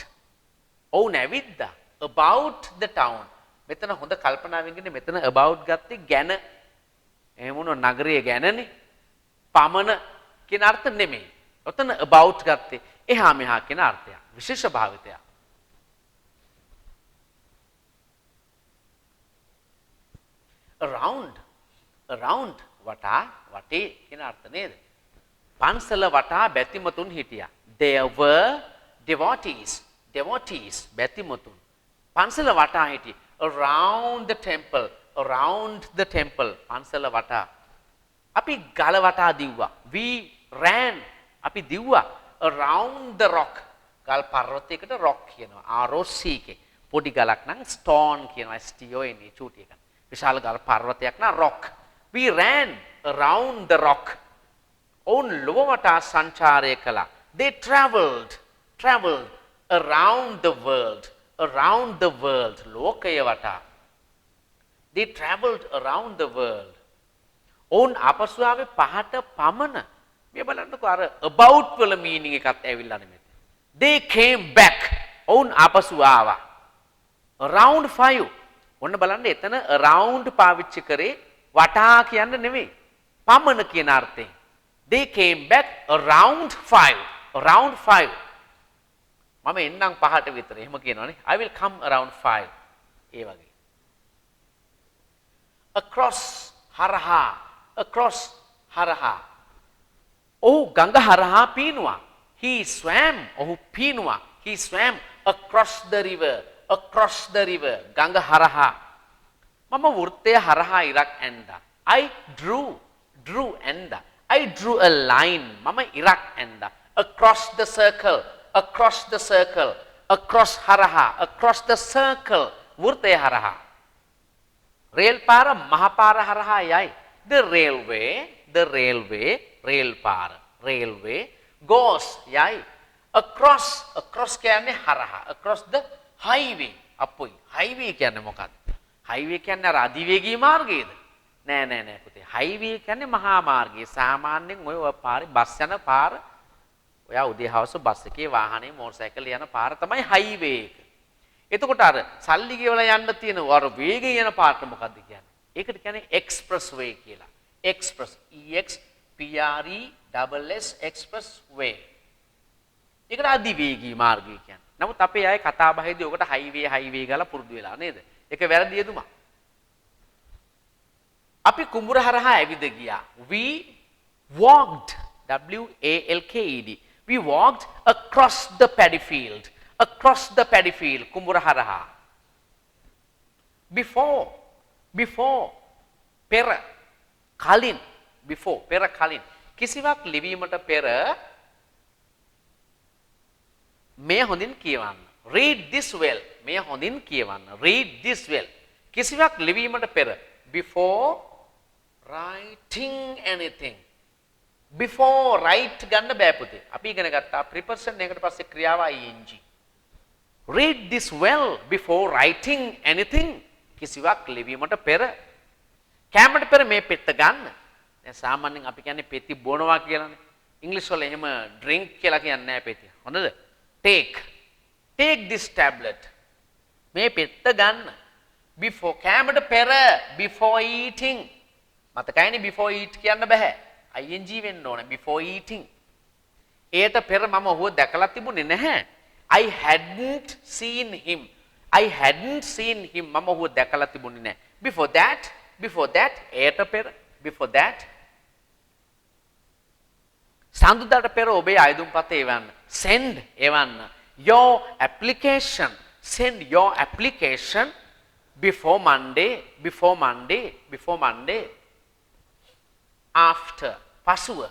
ඔවුන් ඇවිද්දා. about the town. මෙතන හොඳ කල්පනාවෙන් ඉන්නේ මෙතන about ගත්තේ ගැන. එහෙම වුණා නගරය ගැනනේ. පමණ කියන අර්ථ නෙමෙයි. ඔතන about ගත්තේ එහා මෙහා කියන අර්ථයක්. විශේෂ භාවිතයක්. around වටා වටේ කියන අර්ථ නේද? පන්සල වටා බැතිමතුන් හිටියා. there were devotees බැතිමතුන් පන්සල වටා හිටියේ. around the temple පන්සල වටා. අපි ගල වටා දිව්වා. we ran අපි දිව්වා around the rock. ගල් පර්වතයකට rock කියනවා. ROC එකේ. පොඩි ගලක් නම් stone කියනවා. STON චූටි එකක්. විශාල ගල් පර්වතයක් නම් rock. we ran around the rock. ඔවුන් ලොව වටා සංචාරය කළා. they traveled around the world ලෝකය වටා. they traveled around the world. ඔවුන් ආපසු ආවේ පහට පමණ. මේ බලන්නකෝ අර about වල meaning එකත් ඇවිල්ලා නෙමෙයි. they came back. ඔවුන් ආපසු ආවා. around 5. ඔන්න බලන්න එතන around පාවිච්චි කරේ වටා කියන්න නෙමෙයි. පමණ කියන අර්ථයෙන්. they came back around 5. මම එන්නම් පහට විතර. එහෙම කියනවනේ. I will come around 5. ඒ වගේ. across හරහා. ඔහු ගඟ හරහා පීනුවා. he swam. ඔහු පීනුවා. he swam across the river. ගඟ හරහා. මම වෘත්තය හරහා ඉරක් ඇන්දා. I drew ඇන්දා. I drew a line. මම ඉරක් ඇන්දා. across the circle. හරහා. across the circle. වෘත්තය හරහා. රේල් පාර මහ පාර හරහා යයි. the railway රේල් පාර. railway goes යයි. across කියන්නේ හරහා. across the highway. අපොයි highway කියන්නේ මොකක්ද? highway කියන්නේ අර අධිවේගී මාර්ගයේද? නෑ පුතේ. highway කියන්නේ මහා මාර්ගය. සාමාන්‍යයෙන් ඔය පාරේ බස් යන පාර ඔයා උදේ හවස බස් එකේ වාහනේ මෝටර් යන පාර තමයි highway එක. එතකොට අර සල්ලි ගෙවලා යන්න තියෙන අර වේගයෙන් යන පාරට මොකද්ද කියන්නේ? ඒකට කියන්නේ express way කියලා. express express way. ඒකට අධිවේගී මාර්ගය කියන්නේ. නමුත් අපේ අය කතා බහේදී ඔකට highway ගාලා පුරුදු වෙලා නේද? ඒක වැරදි යෙදුමක්. අපි කුඹුර හරහා ඇවිද ගියා. we walked we walked across the paddy field කුඹුර හරහා. before පෙර කලින් before පෙර කලින් කිසිවක් ලිවීමට පෙර මේ හොඳින් කියවන්න. read this well. මේ හොඳින් කියවන්න. read this well. කිසිවක් ලිවීමට පෙර before writing anything. before write ගන්න බෑ පුතේ. අපි ඉගෙන ගත්තා preposition එකකට පස්සේ ක්‍රියාව ing. read this well before writing anything. කිසිවක් ලිවීමට පෙර. කැමරට පෙර මේ පෙත්ත ගන්න. දැන් සාමාන්‍යයෙන් අපි කියන්නේ පෙති බොනවා කියලානේ. ඉංග්‍රීසි වල එහෙම drink කියලා කියන්නේ නැහැ පෙතිය. හොඳද? take this tablet. මේ පෙත්ත ගන්න. before කැමරට පෙර before eating. මතකයිනේ before eat කියන්න බෑ. ing වෙන්න ඕනේ before eating. ඒට පෙර මම ඔහුව දැකලා තිබුණේ නැහැ. I hadn't seen him. මම ඔහුව දැකලා තිබුණේ නැහැ. before that ඒට පෙර before that සඳුදාට පෙර ඔබේ අයදුම්පත එවන්න. send එවන්න. your application. send your application before Monday. after පසුව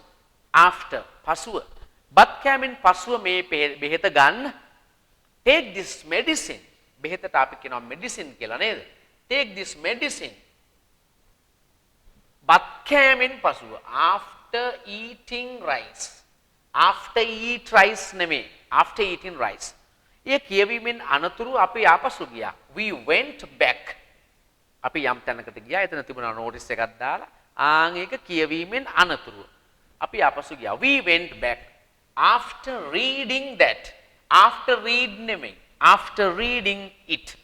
බත් කෑමෙන් පසුව මේ බෙහෙත ගන්න. take this medicine. බෙහෙතට අපි කියනවා medicine කියලා නේද? take this medicine. බත් කෑමෙන් පසුව after eating rice. after eat rice නෙමෙයි. after eating rice. ඒ කියවීමෙන් අනතුරු අපි ආපසු ගියා. we went back. අපි යම් තැනකට ගියා. එතන තිබුණා notice එකක් දාලා ආන් ඒක කියවීමෙන් අනතුරු අපි ආපසු ගියා. we went back after reading that. after read නෙමෙයි. after reading it.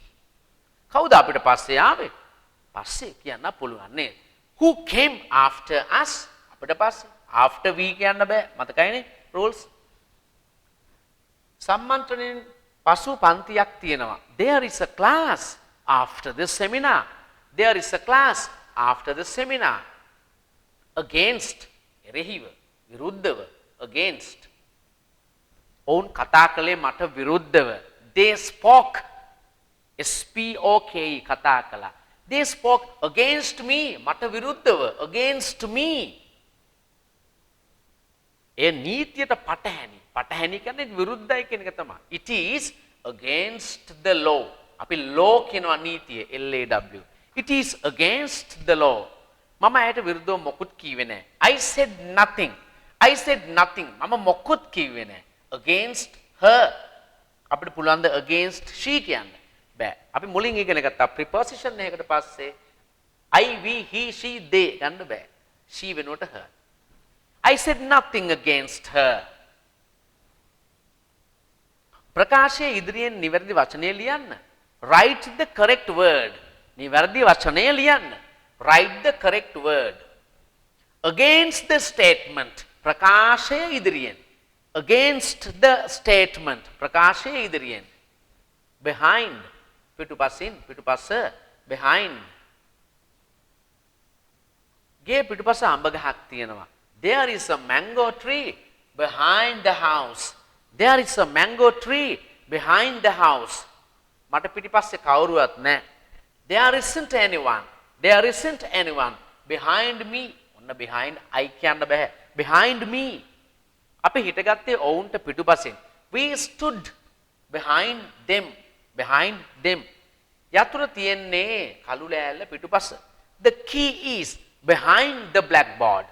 කවුද අපිට පස්සේ ආවේ? පස්සේ කියන්න පුළුවන් නේද? who came after us? අපිට පස්සේ after we කියන්න බෑ. මතකයිනේ rules. සම්මන්ත්‍රණයෙන් පසු පන්තියක් තියෙනවා. there is a class after the seminar. there is a class after the seminar. against එරෙහිව විරුද්ධව against ඔවුන් කතා කළේ මට විරුද්ධව. they spoke SPOKE කතා කළා. they spoke against me මට විරුද්ධව against me. ඒ නීතියට පටහැනි කියන්නේ විරුද්ධයි කියන එක තමයි. it is against the law. අපි law කියනවා නීතිය LAW. it is against the law. මම ඇයට විරුද්ධව මොකුත් කිව්වේ නැහැ. I said nothing. මම මොකුත් කිව්වේ නැහැ. against her. අපිට පුළුවන් ද against she කියන්න? බෑ. අපි මුලින් ඉගෙන ගත්තා preposition එකකට පස්සේ I, we, he, she, they ගන්න බෑ. she වෙනුවට her. I said nothing against her. ප්‍රකාශයේ ඉදිරියෙන් නිවැරදි වචනය ලියන්න. write the correct word. නිවැරදි වචනය ලියන්න. write the correct word. against the statement. ප්‍රකාශයේ ඉදිරියෙන්. against the statement. ප්‍රකාශයේ ඉදිරියෙන්. behind. පිටුපසින් පිටුපස behind. ගේ පිටුපස අඹ ගහක් තියෙනවා. there is a mango tree behind the house. there is a mango tree behind the house. මට පිටිපස්සේ කවුරුවත් නැහැ. there isn't anyone behind me. ඔන්න behind I කියන්න බෑ. behind me. අපි හිටගත්තේ ඔවුන්ට පිටුපසින්. we stood behind them. යතුරු තියෙන්නේ කළු ලෑල්ල පිටුපස. the key is behind the blackboard.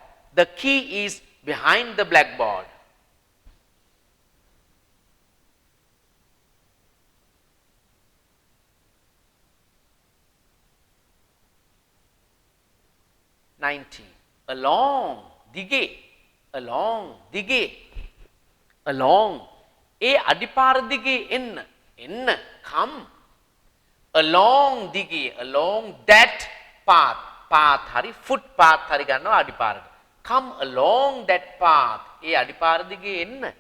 along ඒ අඩිපාර දිගේ එන්න come along that path hari footpath hari ගන්නවා අඩිපාරට. come along that path. ඒ අඩිපාර දිගේ එන්න.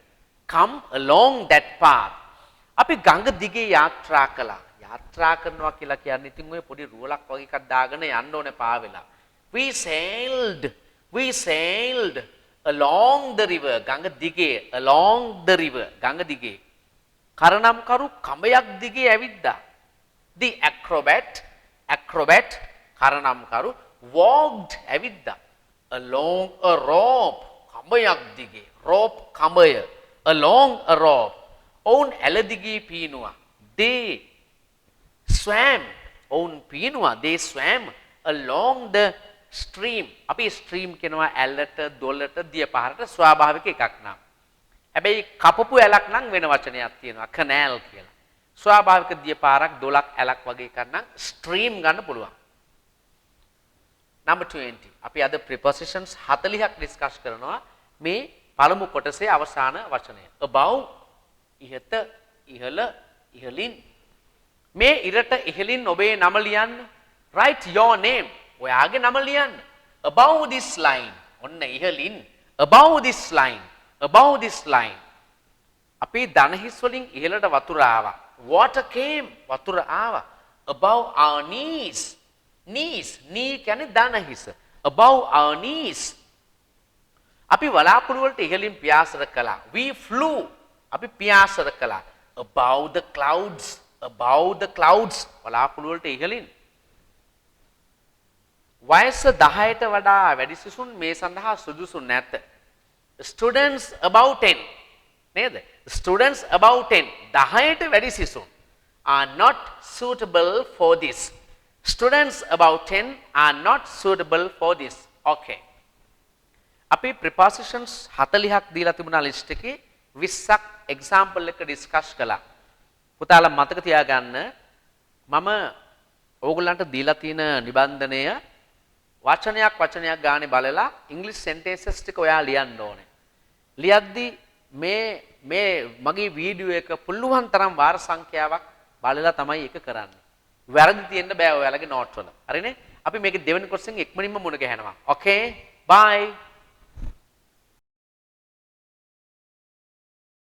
come along that path. අපි ගඟ දිගේ යාත්‍රා කළා. යාත්‍රා කරනවා කියලා කියන්නේ ඉතින් ඔය පොඩි රුවලක් වගේ එකක් දාගෙන යන්න ඕනේ පාවෙලා. we sailed along the river. ගඟ දිගේ along the river. ගඟ දිගේ. කරනම්කරු කඹයක් දිගේ ඇවිද්දා. the acrobat acrobat කරනම්කරු walked ඇවිද්දා along a rope කඹයක් දිගේ rope කඹය along a rope ඔවුන් ඇල දිගේ පීනුවා they swam ඔවුන් පීනුවා they swam along the stream අපි stream කියනවා ඇලට දොලට දිය පහරට ස්වාභාවික එකක් නම් හැබැයි කපපු ඇලක් නම් වෙන වචනයක් තියෙනවා canal කියලා ස්වාභාවික දිය පාරක් දොලක් ඇලක් වගේ එකක් නම් stream ගන්න පුළුවන් number 20 අපි අද prepositions 40ක් ඩිස්කස් කරනවා මේ පළමු කොටසේ අවසාන වචනය above ඉහත ඉහළ ඉහළින් මේ ඉරට ඉහළින් ඔබේ නම ලියන්න write your name ඔයාගේ නම ලියන්න above this line ඔන්න ඉහළින් above this line above this line අපි ධන හිස් වලින් ඉහළට වතුර ආවා water came වතුර ආවා above our knees knees knee කියන්නේ ධන හිස above our knees අපි වලාකුළු වලට ඉහළින් පියාසර කළා we flew අපි පියාසර කළා above the clouds වලාකුළු වලට ඉහළින් වයස 10ට වඩා වැඩි සිසුන් මේ සඳහා සුදුසු නැත students above 10 නේද students above 10 10ට වැඩි සිසුන් are not suitable for this students above 10 are not suitable for this okay අපි prepositions 40ක් දීලා තිබුණා ලිස්ට් එකේ 20ක් example එක ඩිස්කස් කළා පුතාලා මතක තියාගන්න මම ඕගොල්ලන්ට දීලා තියෙන නිබන්ධනය වචනයක් ගානේ බලලා ඉංග්‍රීසි sentences ටික ඔයා ලියන්න ඕනේ ලියද්දී මේ මගේ වීඩියෝ එක පුළුවන් තරම් වාර සංඛ්‍යාවක් බලලා තමයි ඒක කරන්නේ වැරදි තියෙන්න බෑ ඔයාලගේ නෝට් වල හරිනේ අපි මේකේ දෙවෙනි කොටසෙන් ඉක්මනින්ම මුණ ගැහෙනවා okay bye